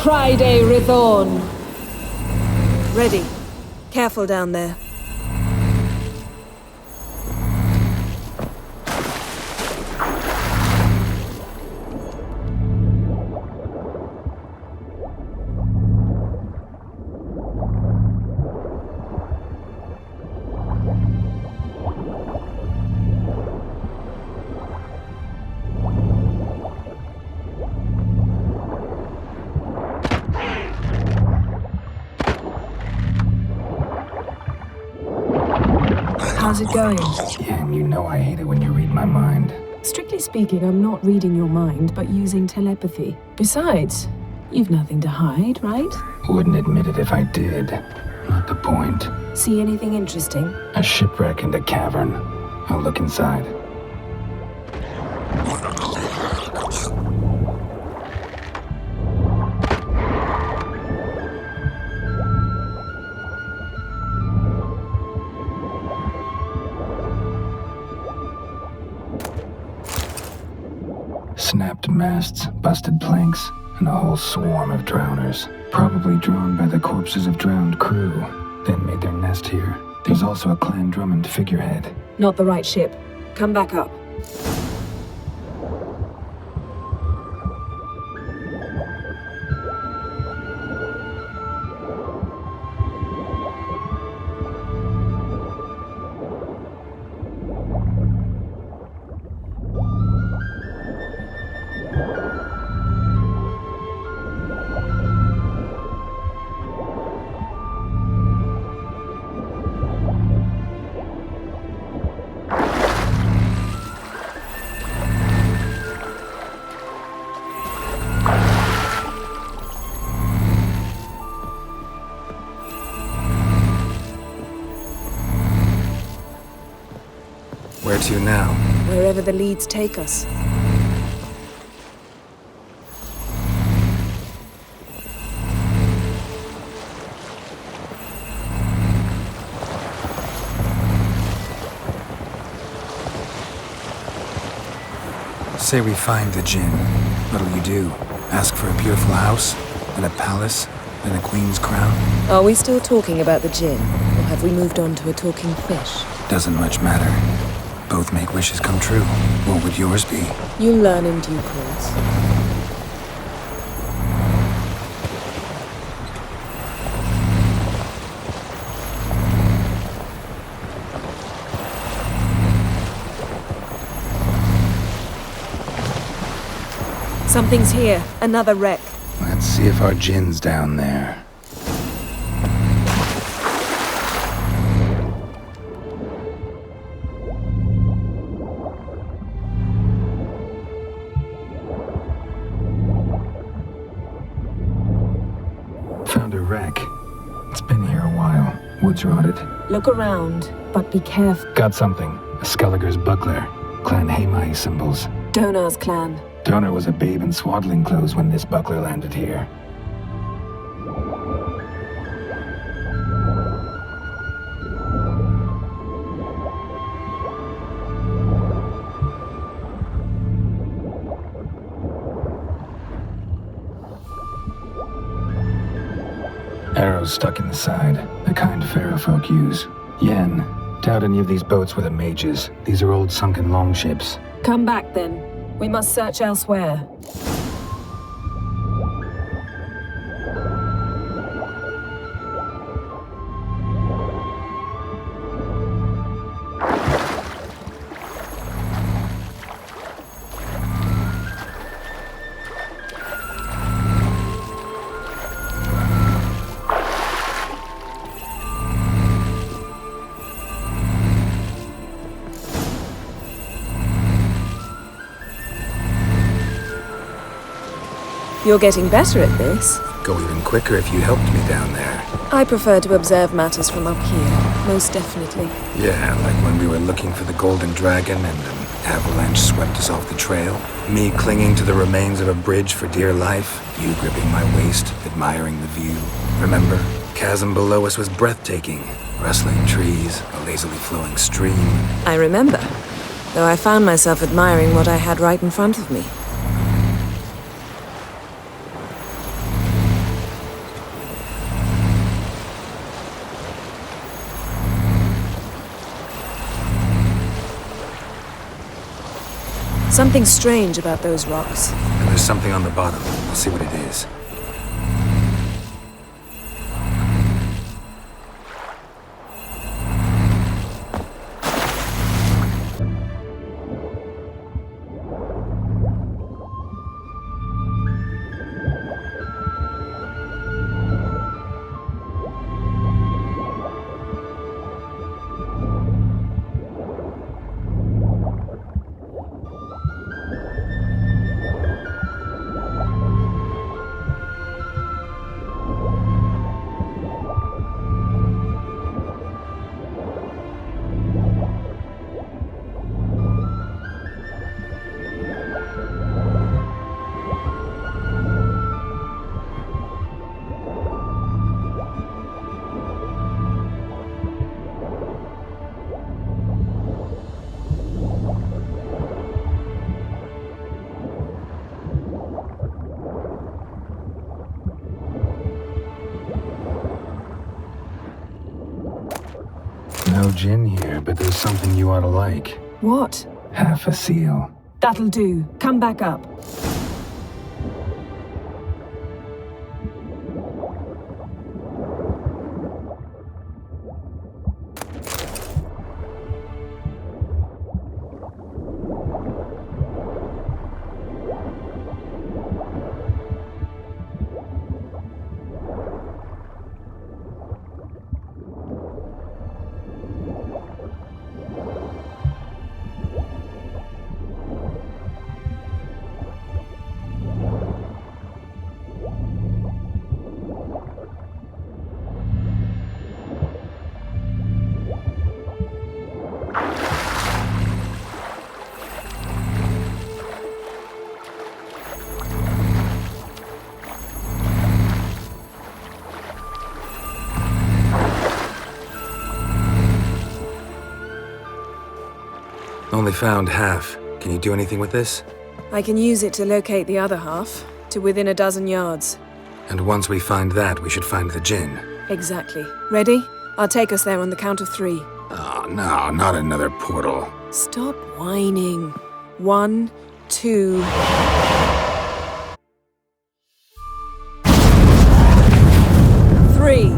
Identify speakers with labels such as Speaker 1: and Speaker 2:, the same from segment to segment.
Speaker 1: Criday Rithorn. Ready. Careful down there.
Speaker 2: How's it going?
Speaker 3: Yeah, and you know I hate it when you read my mind.
Speaker 2: Strictly speaking, I'm not reading your mind, but using telepathy. Besides, you've nothing to hide, right?
Speaker 3: Wouldn't admit it if I did. Not the point.
Speaker 2: See anything interesting?
Speaker 3: A shipwreck and a cavern. I'll look inside. Snapped masts, busted planks, and a whole swarm of drowners. Probably drawn by the corpses of drowned crew, then made their nest here. There's also a Clan Drummond figurehead.
Speaker 2: Not the right ship. Come back up.
Speaker 4: Where to now?
Speaker 2: Wherever the leads take us.
Speaker 4: Say we find the djinn. What'll you do? Ask for a beautiful house? And a palace? And a queen's crown?
Speaker 2: Are we still talking about the djinn? Or have we moved on to a talking fish?
Speaker 4: Doesn't much matter. Both make wishes come true. What would yours be?
Speaker 2: You'll learn in due course. Something's here. Another wreck.
Speaker 4: Let's see if our djinn's down there.
Speaker 3: Found a wreck. It's been here a while. Wood's rotted.
Speaker 2: Look around, but be careful.
Speaker 3: Got something. A Skelliger's buckler. Clan Hamai symbols.
Speaker 2: Donar's clan.
Speaker 3: Donor was a babe in swaddling clothes when this buckler landed here. Arrows stuck in the side, the kind Pharaoh folk use. Yen, doubt any of these boats were the mages. These are old sunken longships.
Speaker 2: Come back then. We must search elsewhere. You're getting better at this.
Speaker 4: Go even quicker if you helped me down there.
Speaker 2: I prefer to observe matters from up here, most definitely.
Speaker 4: Yeah, like when we were looking for the Golden Dragon and an avalanche swept us off the trail. Me clinging to the remains of a bridge for dear life. You gripping my waist, admiring the view. Remember? Chasm below us was breathtaking. Rustling trees, a lazily flowing stream.
Speaker 2: I remember, though I found myself admiring what I had right in front of me.
Speaker 1: Something strange about those rocks.
Speaker 4: And there's something on the bottom. I'll see what it is.
Speaker 3: No gin here, but there's something you ought to like.
Speaker 2: What?
Speaker 3: Half a seal.
Speaker 2: That'll do. Come back up.
Speaker 4: Only found half. Can you do anything with this?
Speaker 1: I can use it to locate the other half, to within a dozen yards.
Speaker 4: And once we find that, we should find the gin.
Speaker 1: Exactly. Ready? I'll take us there on the count of 3.
Speaker 4: Oh, no, not another portal.
Speaker 1: Stop whining. 1, 2... Three.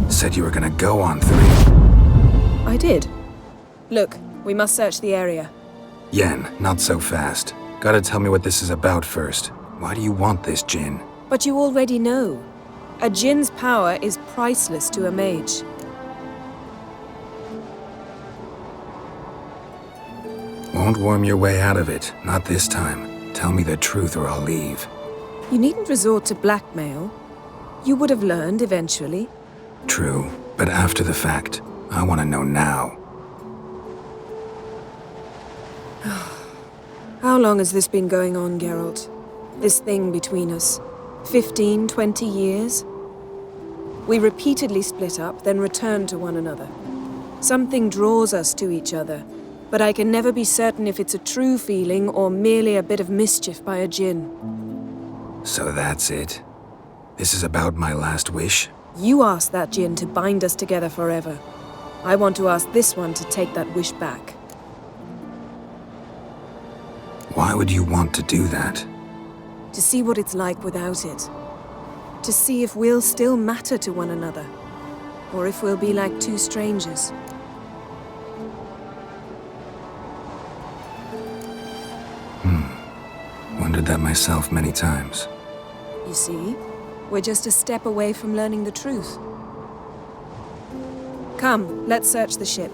Speaker 4: Said you were gonna go on 3.
Speaker 1: I did. Look, we must search the area.
Speaker 4: Yen, not so fast. Gotta tell me what this is about first. Why do you want this gin?
Speaker 1: But you already know. A djinn's power is priceless to a mage.
Speaker 4: Won't worm your way out of it. Not this time. Tell me the truth or I'll leave.
Speaker 1: You needn't resort to blackmail. You would have learned eventually.
Speaker 4: True, but after the fact. I want to know now.
Speaker 1: How long has this been going on, Geralt? This thing between us? 15, 20 years? We repeatedly split up, then returned to one another. Something draws us to each other, but I can never be certain if it's a true feeling or merely a bit of mischief by a djinn.
Speaker 4: So that's it? This is about my last wish?
Speaker 1: You asked that djinn to bind us together forever. I want to ask this one to take that wish back.
Speaker 4: Why would you want to do that?
Speaker 1: To see what it's like without it. To see if we'll still matter to one another. Or if we'll be like two strangers.
Speaker 4: Wondered that myself many times.
Speaker 1: You see, we're just a step away from learning the truth. Come, let's search the ship.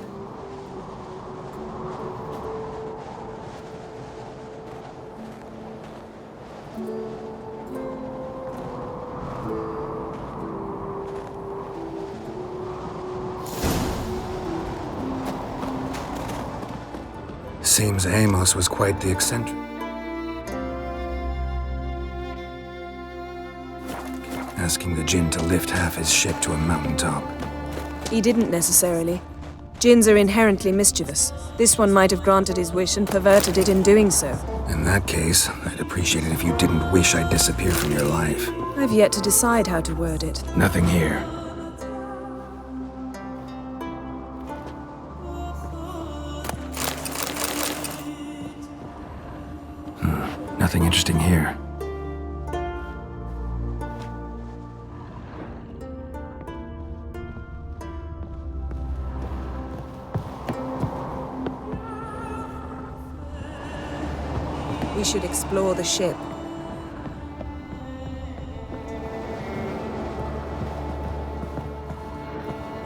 Speaker 4: Seems Amos was quite the eccentric. Asking the djinn to lift half his ship to a mountaintop.
Speaker 1: He didn't necessarily. Djinns are inherently mischievous. This one might have granted his wish and perverted it in doing so.
Speaker 4: In that case, I'd appreciate it if you didn't wish I'd disappear from your life.
Speaker 1: I've yet to decide how to word it.
Speaker 4: Nothing here. Nothing interesting here.
Speaker 1: We should explore the ship.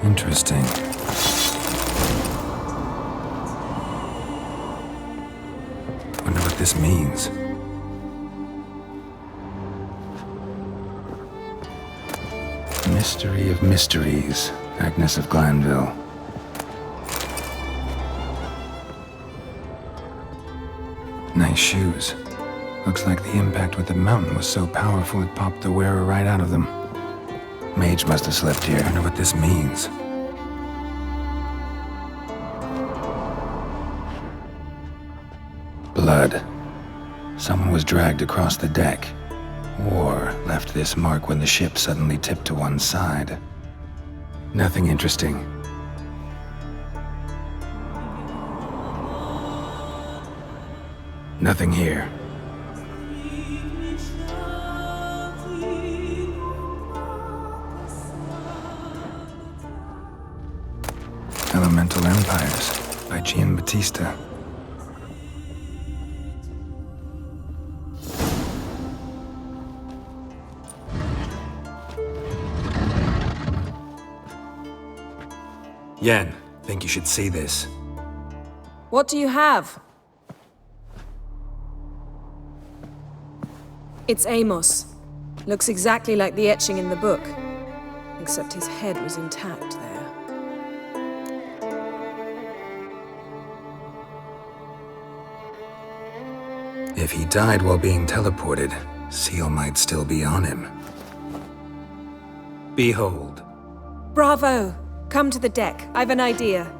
Speaker 4: Interesting. Wonder what this means. Mystery of mysteries, Agnes of Glanville. Nice shoes. Looks like the impact with the mountain was so powerful it popped the wearer right out of them. Mage must have slept here. Wonder what this means. Blood. Someone was dragged across the deck, or left this mark when the ship suddenly tipped to one side. Nothing interesting. Nothing here. Elemental Empires by Giambattista. Yen, think you should see this.
Speaker 1: What do you have? It's Amos. Looks exactly like the etching in the book. Except his head was intact there.
Speaker 4: If he died while being teleported, Seal might still be on him. Behold.
Speaker 1: Bravo! Come to the deck. I've an idea.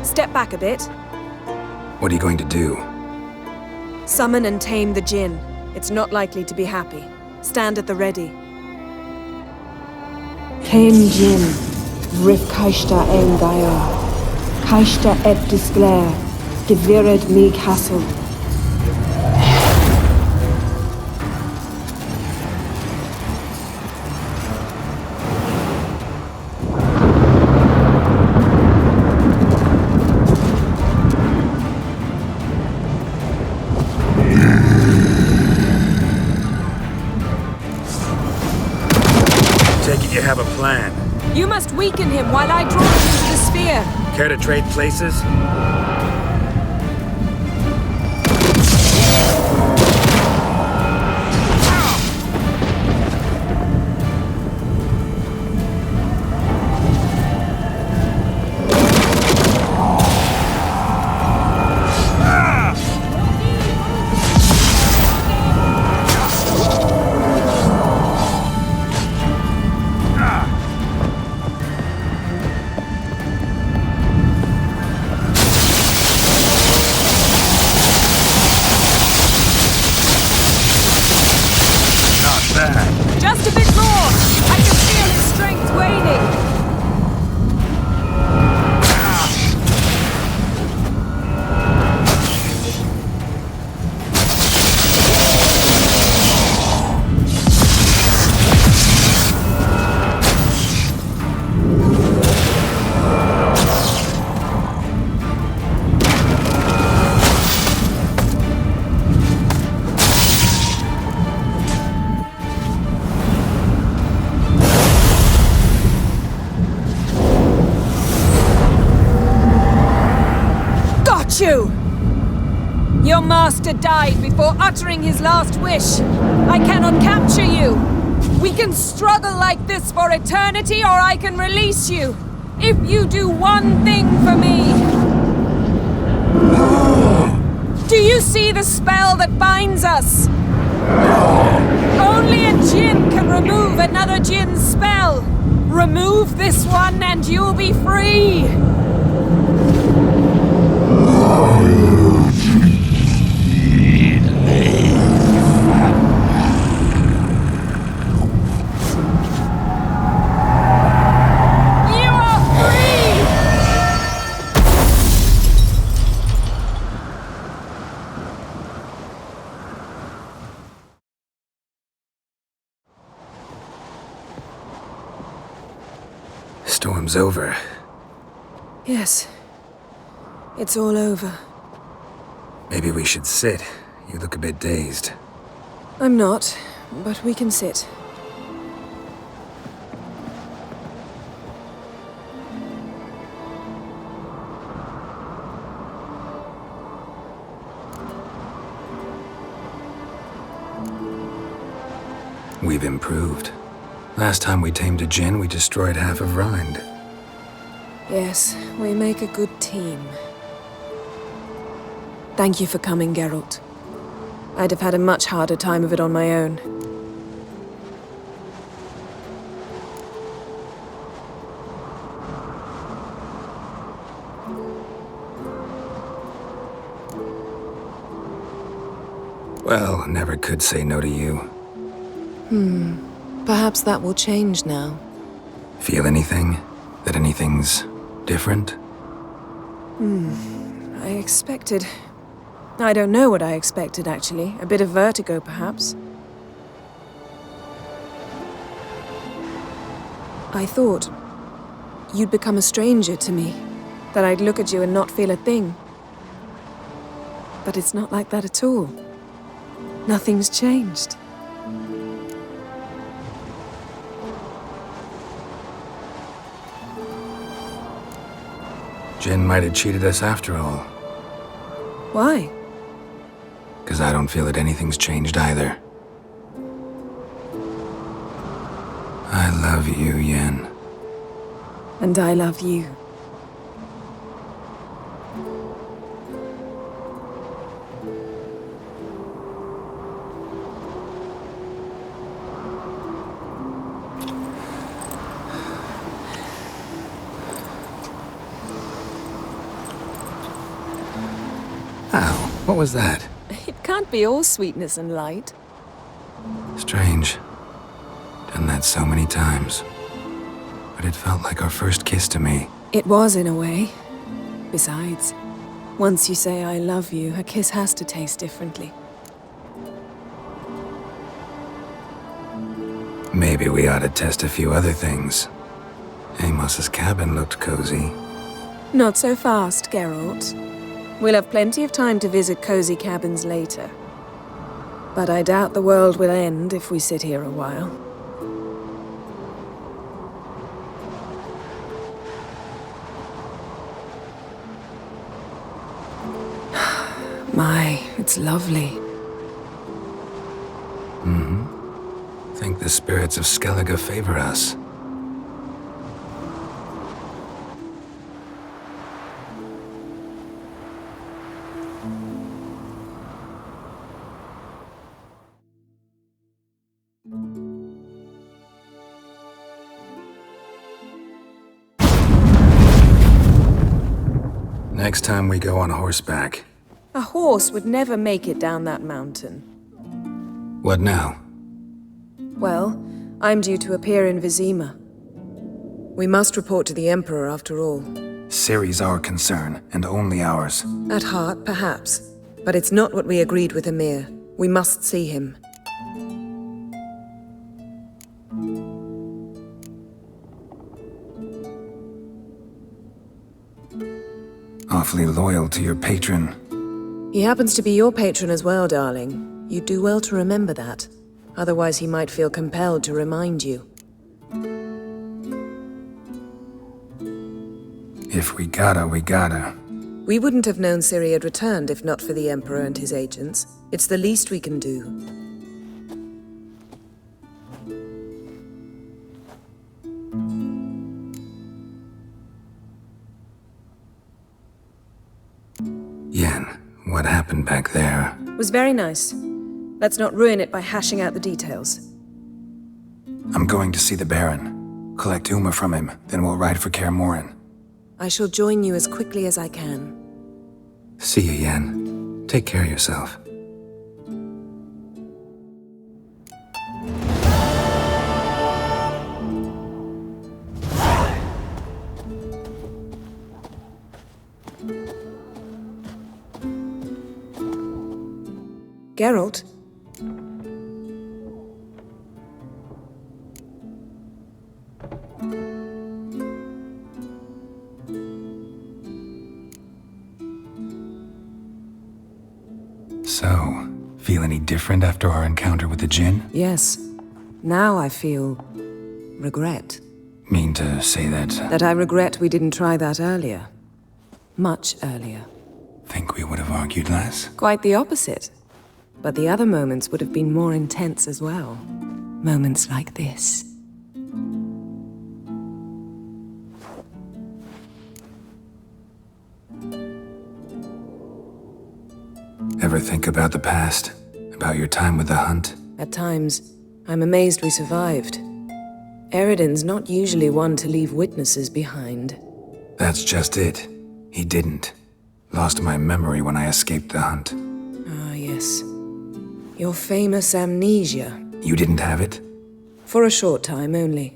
Speaker 1: Step back a bit.
Speaker 4: What are you going to do?
Speaker 1: Summon and tame the Jinn. It's not likely to be happy. Stand at the ready.
Speaker 2: Tame Jinn, Rif Kaishta en Gaia, Kaishta et Disglair, Gevired me Castle.
Speaker 4: You have a plan.
Speaker 1: You must weaken him while I draw him into the sphere.
Speaker 4: Care to trade places?
Speaker 1: Just a bit more! I can feel his strength waning! Your master died before uttering his last wish. I cannot capture you. We can struggle like this for eternity, or I can release you. If you do one thing for me. Do you see the spell that binds us? Only a Jinn can remove another Jinn's spell. Remove this one and you'll be free!
Speaker 4: Storm's over.
Speaker 1: Yes. It's all over.
Speaker 4: Maybe we should sit. You look a bit dazed.
Speaker 1: I'm not, but we can sit.
Speaker 4: We've improved. Last time we tamed a djinn, we destroyed half of Rind.
Speaker 1: Yes, we make a good team. Thank you for coming, Geralt. I'd have had a much harder time of it on my own.
Speaker 4: Well, never could say no to you.
Speaker 1: Perhaps that will change now.
Speaker 4: Feel anything? That anything's different?
Speaker 1: I expected... I don't know what I expected, actually. A bit of vertigo, perhaps. I thought you'd become a stranger to me. That I'd look at you and not feel a thing. But it's not like that at all. Nothing's changed.
Speaker 4: Jinn might have cheated us after all.
Speaker 1: Why?
Speaker 4: 'Cause I don't feel that anything's changed either. I love you, Yen.
Speaker 1: And I love you.
Speaker 4: Ow, what was that?
Speaker 1: It can't be all sweetness and light.
Speaker 4: Strange. Done that so many times. But it felt like our first kiss to me.
Speaker 1: It was, in a way. Besides, once you say I love you, a kiss has to taste differently.
Speaker 4: Maybe we ought to test a few other things. Amos's cabin looked cozy.
Speaker 1: Not so fast, Geralt. We'll have plenty of time to visit cozy cabins later. But I doubt the world will end if we sit here a while. My, it's lovely.
Speaker 4: Think the spirits of Skellige favor us. Next time we go on horseback.
Speaker 1: A horse would never make it down that mountain.
Speaker 4: What now?
Speaker 1: Well, I'm due to appear in Vizima. We must report to the Emperor after all.
Speaker 4: Ciri's our concern, and only ours.
Speaker 1: At heart, perhaps. But it's not what we agreed with Emir. We must see him.
Speaker 4: Awfully loyal to your patron.
Speaker 1: He happens to be your patron as well, darling. You'd do well to remember that. Otherwise he might feel compelled to remind you.
Speaker 4: If we gotta, we gotta.
Speaker 1: We wouldn't have known Ciri had returned if not for the Emperor and his agents. It's the least we can do.
Speaker 4: Yen, what happened back there?
Speaker 1: It was very nice. Let's not ruin it by hashing out the details.
Speaker 4: I'm going to see the Baron. Collect Uma from him, then we'll ride for Kaer Morhen.
Speaker 1: I shall join you as quickly as I can.
Speaker 4: See you, Yen. Take care of yourself.
Speaker 1: Geralt?
Speaker 4: So, feel any different after our encounter with the Djinn?
Speaker 1: Yes. Now I feel regret.
Speaker 4: Mean to say that?
Speaker 1: That I regret we didn't try that earlier. Much earlier.
Speaker 4: Think we would have argued less?
Speaker 1: Quite the opposite. But the other moments would have been more intense as well. Moments like this.
Speaker 4: Ever think about the past? About your time with the Hunt?
Speaker 1: At times, I'm amazed we survived. Eridan's not usually one to leave witnesses behind.
Speaker 4: That's just it. He didn't. Lost my memory when I escaped the Hunt.
Speaker 1: Ah, yes. Your famous amnesia.
Speaker 4: You didn't have it?
Speaker 1: For a short time only.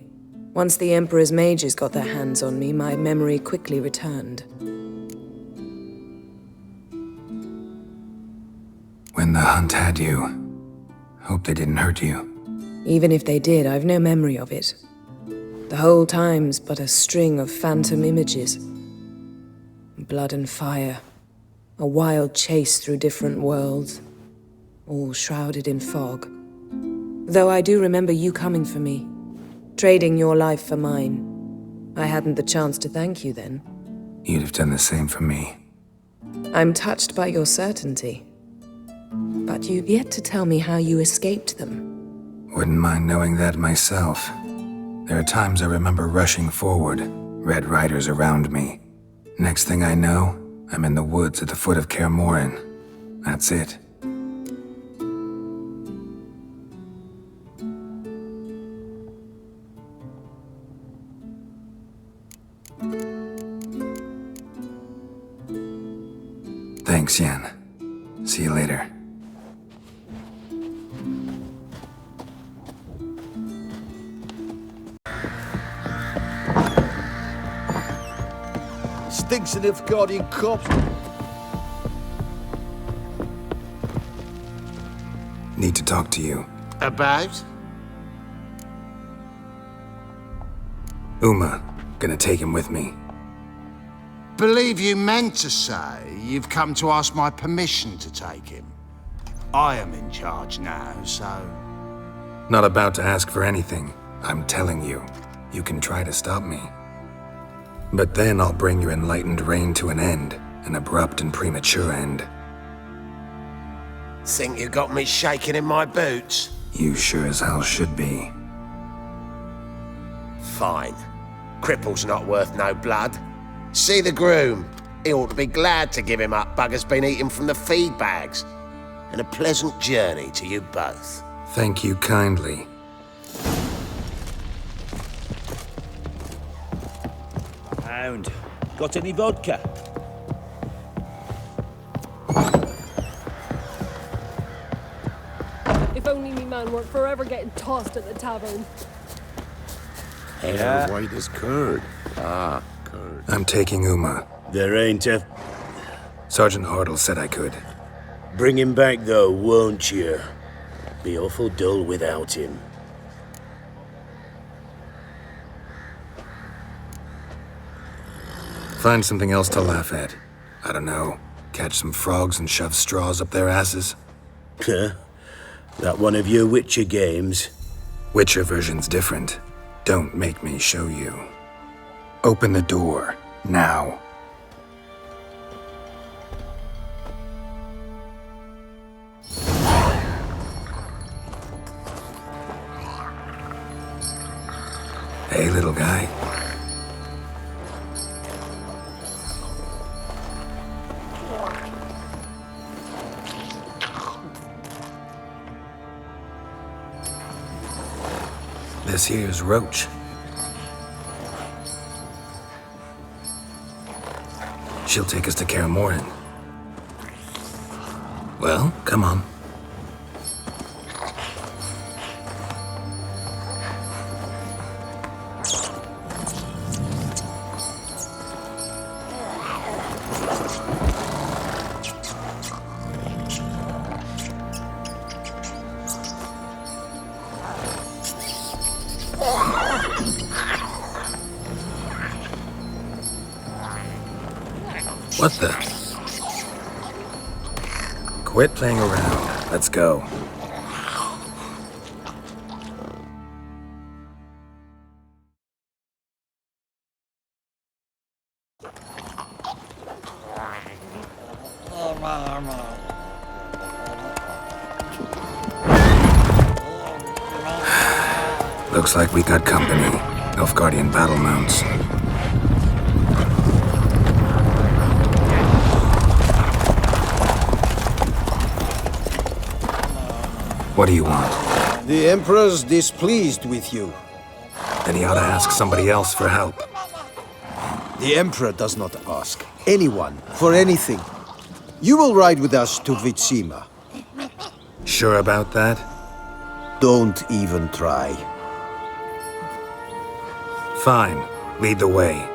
Speaker 1: Once the Emperor's mages got their hands on me, my memory quickly returned.
Speaker 4: When the Hunt had you, hope they didn't hurt you.
Speaker 1: Even if they did, I've no memory of it. The whole time's but a string of phantom images. Blood and fire. A wild chase through different worlds. All shrouded in fog. Though I do remember you coming for me. Trading your life for mine. I hadn't the chance to thank you then.
Speaker 4: You'd have done the same for me.
Speaker 1: I'm touched by your certainty. But you've yet to tell me how you escaped them.
Speaker 4: Wouldn't mind knowing that myself. There are times I remember rushing forward, Red Riders around me. Next thing I know, I'm in the woods at the foot of Kaer Morhen. That's it. Thanks, Yen. See you later.
Speaker 5: Stinks of Nilfgaardian corpse.
Speaker 4: Need to talk to you.
Speaker 5: About?
Speaker 4: Uma. Gonna take him with me.
Speaker 5: Believe you meant to say you've come to ask my permission to take him. I am in charge now, so...
Speaker 4: Not about to ask for anything. I'm telling you. You can try to stop me. But then I'll bring your enlightened reign to an end. An abrupt and premature end.
Speaker 5: Think you got me shaking in my boots?
Speaker 4: You sure as hell should be.
Speaker 5: Fine. Cripple's not worth no blood. See the groom. He ought to be glad to give him up. Bugger's been eating from the feed bags. And a pleasant journey to you both.
Speaker 4: Thank you kindly.
Speaker 6: Hound, got any vodka?
Speaker 7: If only me man weren't forever getting tossed at the tavern.
Speaker 6: Yeah.
Speaker 8: White as curd. Ah, curd.
Speaker 4: I'm taking Uma.
Speaker 6: There ain't a...
Speaker 4: Sergeant Hartle said I could.
Speaker 6: Bring him back though, won't you? Be awful dull without him.
Speaker 4: Find something else to laugh at. I don't know. Catch some frogs and shove straws up their asses.
Speaker 6: Huh? That one of your Witcher games?
Speaker 4: Witcher version's different. Don't make me show you. Open the door. Now. Hey, little guy. This here's Roach. She'll take us to Kaer Morhen. Well, come on. What the? Quit playing around. Let's go. Looks like we got company. Nilfgaardian battle mounts. What do you want?
Speaker 9: The Emperor's displeased with you.
Speaker 4: Then he ought to ask somebody else for help.
Speaker 9: The Emperor does not ask anyone for anything. You will ride with us to Vitsima.
Speaker 4: Sure about that?
Speaker 9: Don't even try.
Speaker 4: Fine. Lead the way.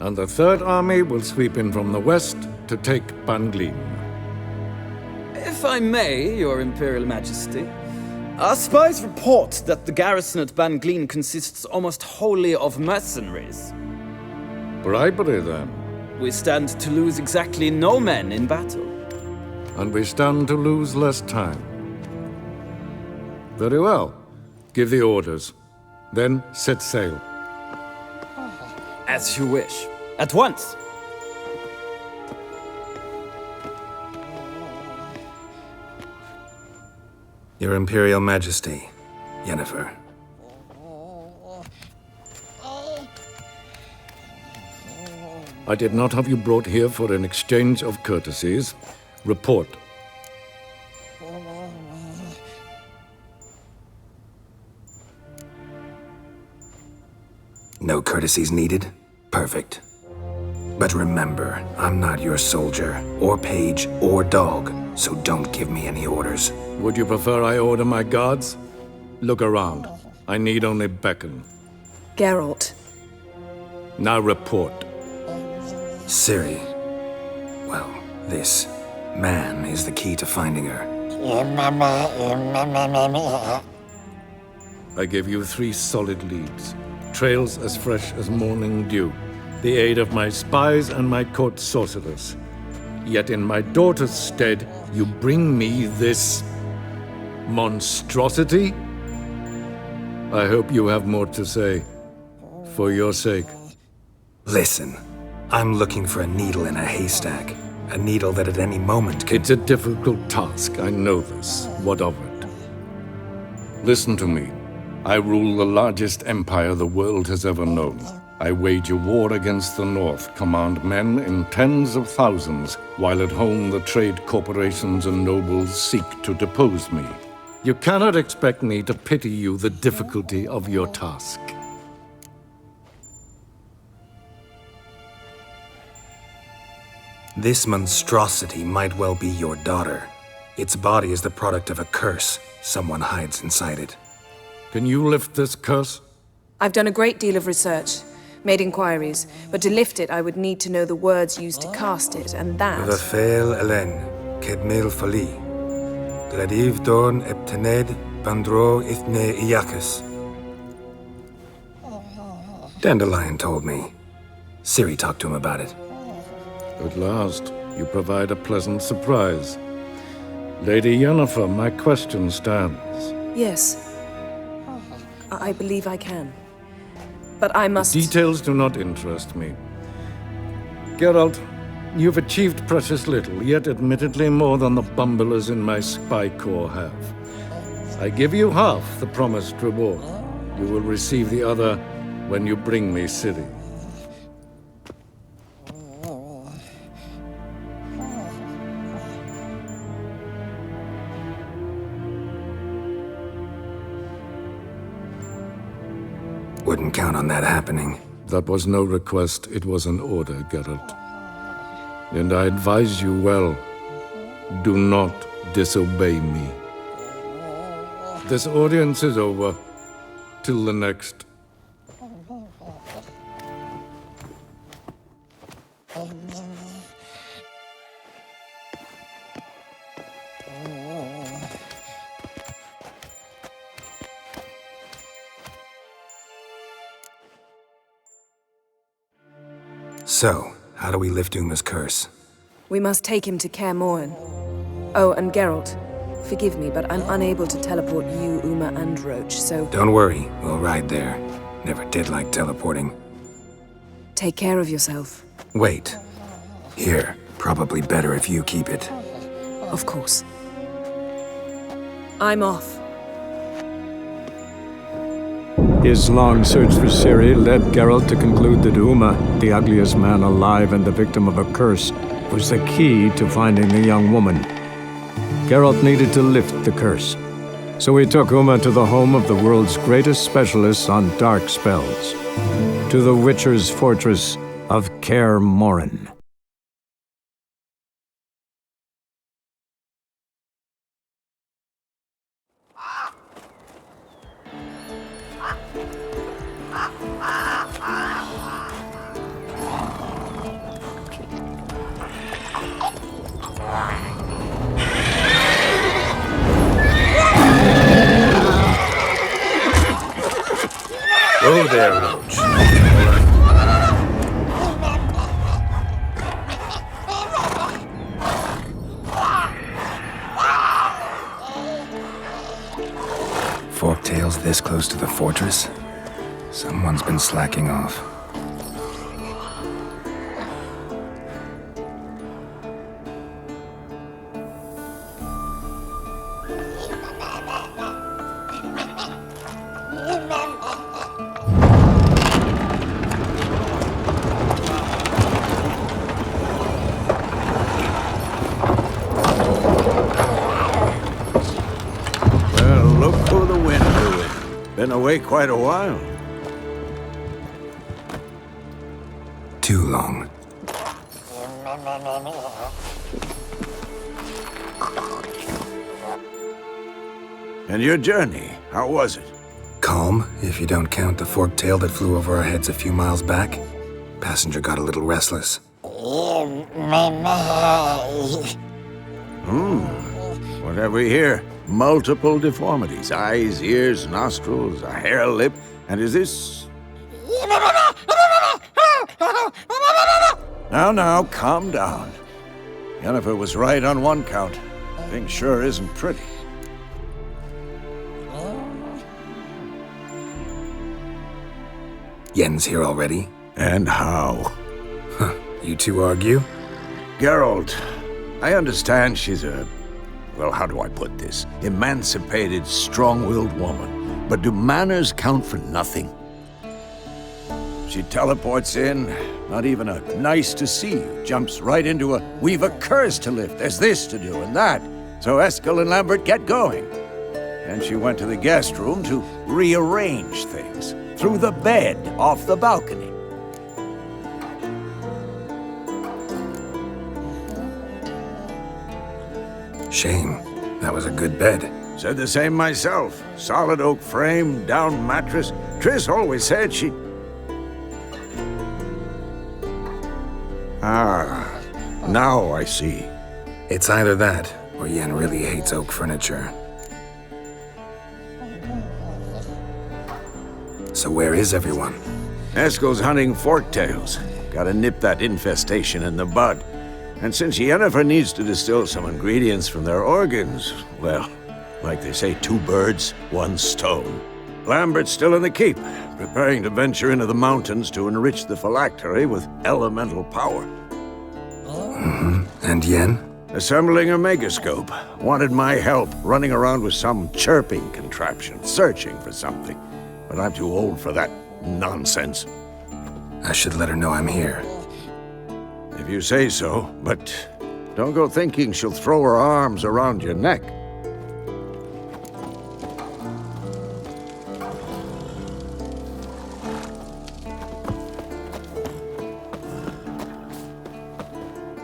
Speaker 10: And the Third Army will sweep in from the west to take Banglin.
Speaker 11: If I may, Your Imperial Majesty, our spies report that the garrison at Banglin consists almost wholly of mercenaries.
Speaker 10: Bribery, then.
Speaker 11: We stand to lose exactly no men in battle.
Speaker 10: And we stand to lose less time. Very well. Give the orders. Then set sail.
Speaker 11: As you wish. At once!
Speaker 4: Your Imperial Majesty, Yennefer.
Speaker 10: I did not have you brought here for an exchange of courtesies. Report.
Speaker 4: No courtesies needed? Perfect. But remember, I'm not your soldier, or page, or dog, so don't give me any orders.
Speaker 10: Would you prefer I order my guards? Look around. I need only beckon.
Speaker 1: Geralt.
Speaker 10: Now report.
Speaker 4: Ciri. Well, this man is the key to finding her.
Speaker 10: I give you 3 solid leads. Trails as fresh as morning dew. The aid of my spies and my court sorcerers. Yet in my daughter's stead, you bring me this monstrosity? I hope you have more to say. For your sake.
Speaker 4: Listen, I'm looking for a needle in a haystack. A needle that at any moment can...
Speaker 10: It's a difficult task, I know this. What of it? Listen to me. I rule the largest empire the world has ever known. I wage a war against the North, command men in tens of thousands, while at home the trade corporations and nobles seek to depose me. You cannot expect me to pity you the difficulty of your task.
Speaker 4: This monstrosity might well be your daughter. Its body is the product of a curse. Someone hides inside it.
Speaker 10: Can you lift this curse?
Speaker 1: I've done a great deal of research, made inquiries, but to lift it I would need to know the words used to cast it, and that...
Speaker 4: Vafael Elen, Kedmil Fali, Gladiv Dorn Eptened, Bandro Ithne Iacus. Dandelion told me. Ciri talked to him about it.
Speaker 10: At last, you provide a pleasant surprise. Lady Yennefer, my question stands.
Speaker 1: Yes. I believe I can. But I must...
Speaker 10: The details do not interest me. Geralt, You've achieved precious little, yet admittedly more than the bumblers in my spy corps have. I give you half the promised reward. You will receive the other when you bring me Ciri.
Speaker 4: Wouldn't count on that happening.
Speaker 10: That was no request, it was an order, Geralt. And I advise you well, do not disobey me. This audience is over. Till the next.
Speaker 4: So, how do we lift Uma's curse?
Speaker 1: We must take him to Kaer Morhen. Oh, and Geralt, forgive me, but I'm unable to teleport you, Uma, and Roach, so...
Speaker 4: Don't worry, we'll ride there. Never did like teleporting.
Speaker 1: Take care of yourself.
Speaker 4: Wait. Here, probably better if you keep it.
Speaker 1: Of course. I'm off.
Speaker 12: His long search for Ciri led Geralt to conclude that Uma, the ugliest man alive and the victim of a curse, was the key to finding the young woman. Geralt needed to lift the curse, so he took Uma to the home of the world's greatest specialists on dark spells, to the Witcher's fortress of Kaer Morhen.
Speaker 4: Go there, Roach. Forktails this close to the fortress? Someone's been slacking off.
Speaker 9: Been away quite a while.
Speaker 4: Too long.
Speaker 9: And your journey, how was it?
Speaker 4: Calm, if you don't count the forktail that flew over our heads a few miles back. Passenger got a little restless.
Speaker 9: What have we here? Multiple deformities. Eyes, ears, nostrils, a hair lip. And is this... Now, calm down. Yennefer was right on one count. Thing sure isn't pretty.
Speaker 4: Yen's here already?
Speaker 9: And how?
Speaker 4: Huh, you two argue?
Speaker 9: Geralt, I understand she's a... well, how do I put this? Emancipated, strong-willed woman. But do manners count for nothing? She teleports in, not even a nice to see you, jumps right into a we've a curse to lift, there's this to do and that. So Eskel and Lambert get going. And she went to the guest room to rearrange things. Through the bed, off the balcony.
Speaker 4: Shame. That was a good bed.
Speaker 9: Said the same myself. Solid oak frame, down mattress. Triss always said she... Ah, now I see.
Speaker 4: It's either that, or Yen really hates oak furniture. So where is everyone?
Speaker 9: Eskel's hunting forktails. Gotta nip that infestation in the bud. And since Yennefer needs to distill some ingredients from their organs, well, like they say, 2 birds, 1 stone. Lambert's still in the keep, preparing to venture into the mountains to enrich the phylactery with elemental power.
Speaker 4: And Yen?
Speaker 9: Assembling a megascope. Wanted my help running around with some chirping contraption, searching for something. But I'm too old for that nonsense.
Speaker 4: I should let her know I'm here.
Speaker 9: If you say so, but don't go thinking she'll throw her arms around your neck.